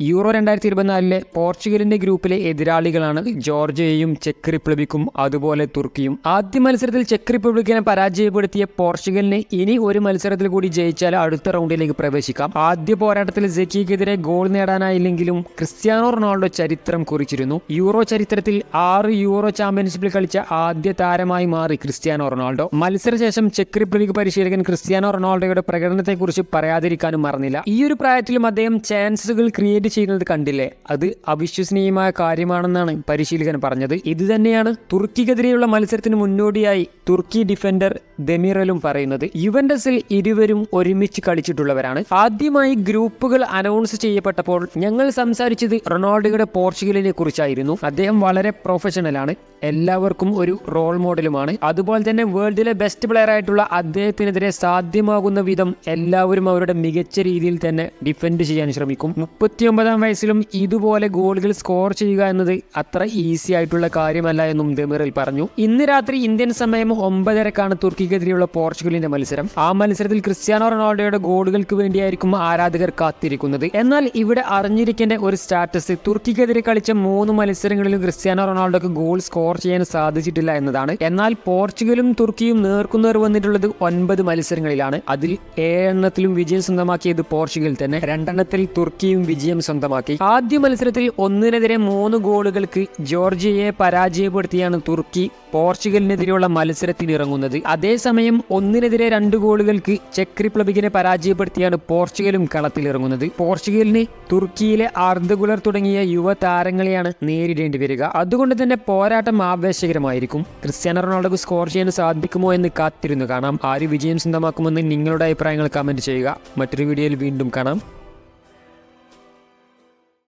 Euro 2024 പോർച്ചുഗലിന്റെ ഗ്രൂപ്പിലെ എതിരാളികളാണ് ജോർജിയയും check റിപ്പബ്ലിക്കും അതുപോലെ തുർക്കിയും. ആദ്യ മത്സരത്തിൽ ചെക്ക് റിപ്പബ്ലിക്കിനെ പരാജയപ്പെടുത്തിയ പോർച്ചുഗലിന് ഇനി ഒരു മത്സരത്തിൽ കൂടി ജയിച്ചാൽ അടുത്ത റൗണ്ടിലേക്ക് പ്രവേശിക്കാം. ആദ്യ പോരാട്ടത്തിൽ സെക്കിക്കെതിരെ ഗോൾ നേടാനായില്ലെങ്കിലും ക്രിസ്ത്യാനോ റൊണാൾഡോ ചരിത്രം കുറിച്ചിരുന്നു. യൂറോ ചരിത്രത്തിൽ 6 യൂറോ ചാമ്പ്യൻഷിപ്പിൽ കളിച്ച ആദ്യ താരമായി മാറി ക്രിസ്ത്യാനോ റൊണാൾഡോ. മത്സരശേഷം ചെക്ക് റിപ്പബ്ലിക് പരിശീലകൻ ക്രിസ്ത്യാനോ റൊണാൾഡോയുടെ പ്രകടനത്തെക്കുറിച്ച് പറയാതിരിക്കാനും മറന്നില്ല. ഈ ഒരു പ്രായത്തിലും അദ്ദേഹം ചാൻസുകൾ ക്രിയേറ്റ് ചെയ്യുന്നത് കണ്ടില്ലേ, അത് അവിശ്വസനീയമായ കാര്യമാണെന്നാണ് പരിശീലകൻ പറഞ്ഞത്. ഇത് തന്നെയാണ് തുർക്കിക്കെതിരെയുള്ള മത്സരത്തിന് മുന്നോടിയായി തുർക്കി ഡിഫൻഡർ ദെമിറലും പറയുന്നത്. യുവന്റസിൽ ഇരുവരും ഒരുമിച്ച് കളിച്ചിട്ടുള്ളവരാണ്. ആദ്യമായി ഗ്രൂപ്പുകൾ അനൗൺസ് ചെയ്യപ്പെട്ടപ്പോൾ ഞങ്ങൾ സംസാരിച്ചത് റൊണാൾഡോയുടെ പോർച്ചുഗലിനെ കുറിച്ചായിരുന്നു. അദ്ദേഹം വളരെ പ്രൊഫഷണലാണ്, എല്ലാവർക്കും ഒരു റോൾ മോഡലുമാണ്. അതുപോലെ തന്നെ വേൾഡിലെ ബെസ്റ്റ് പ്ലെയർ ആയിട്ടുള്ള അദ്ദേഹത്തിനെതിരെ സാധ്യമാകുന്ന വിധം എല്ലാവരും അവരുടെ മികച്ച രീതിയിൽ തന്നെ ഡിഫെൻഡ് ചെയ്യാൻ ശ്രമിക്കും. 39-ാം വയസ്സിലും ഇതുപോലെ ഗോളുകൾ സ്കോർ ചെയ്യുക എന്നത് അത്ര ഈസി ആയിട്ടുള്ള കാര്യമല്ല എന്നും ദെമിറൽ പറഞ്ഞു. ഇന്ന് രാത്രി ഇന്ത്യൻ സമയം 9:30-ക്കാണ് തുർക്കിക്കെതിരെയുള്ള പോർച്ചുഗലിന്റെ മത്സരം. ആ മത്സരത്തിൽ ക്രിസ്ത്യാനോ റൊണാൾഡോയുടെ ഗോളുകൾക്ക് വേണ്ടിയായിരിക്കും ആരാധകർ കാത്തിരിക്കുന്നത്. എന്നാൽ ഇവിടെ അറിഞ്ഞിരിക്കേണ്ട ഒരു സ്റ്റാറ്റസ്, തുർക്കിക്കെതിരെ കളിച്ച 3 മത്സരങ്ങളിലും ക്രിസ്ത്യാനോ റൊണാൾഡോക്ക് ഗോൾ സ്കോർ ചെയ്യാൻ സാധിച്ചിട്ടില്ല എന്നതാണ്. എന്നാൽ പോർച്ചുഗലും തുർക്കിയും നേർക്കുനേർ വന്നിട്ടുള്ളത് 9 മത്സരങ്ങളിലാണ്. അതിൽ 7 എണ്ണത്തിലും വിജയം സ്വന്തമാക്കിയത് പോർച്ചുഗൽ തന്നെ, 2 എണ്ണത്തിൽ തുർക്കിയും വിജയം സ്വന്തമാക്കി. ആദ്യ മത്സരത്തിൽ 1-നെതിരെ 3 ഗോളുകൾക്ക് ജോർജിയയെ പരാജയപ്പെടുത്തിയാണ് തുർക്കി പോർച്ചുഗലിനെതിരെയുള്ള മത്സരത്തിൽ ഇറങ്ങുന്നത്. അതേസമയം 1-നെതിരെ 2 ഗോളുകൾക്ക് ചെക്ക് റിപ്പബ്ലിക്കിനെ പരാജയപ്പെടുത്തിയാണ് പോർച്ചുഗലും കളത്തിലിറങ്ങുന്നത്. പോർച്ചുഗലിന് തുർക്കിയിലെ ആർദ ഗുലർ തുടങ്ങിയ യുവ താരങ്ങളെയാണ് നേരിടേണ്ടി വരിക. അതുകൊണ്ട് തന്നെ പോരാട്ടം ആവേശകരമായിരിക്കും. ക്രിസ്ത്യാനോ റൊണാൾഡോക്ക് സ്കോർ ചെയ്യാൻ സാധിക്കുമോ എന്ന് കാത്തിരുന്നു കാണാം. ആര് വിജയം സ്വന്തമാക്കുമെന്ന് നിങ്ങളുടെ അഭിപ്രായങ്ങൾ കമന്റ് ചെയ്യുക. മറ്റൊരു വീഡിയോയിൽ വീണ്ടും കാണാം.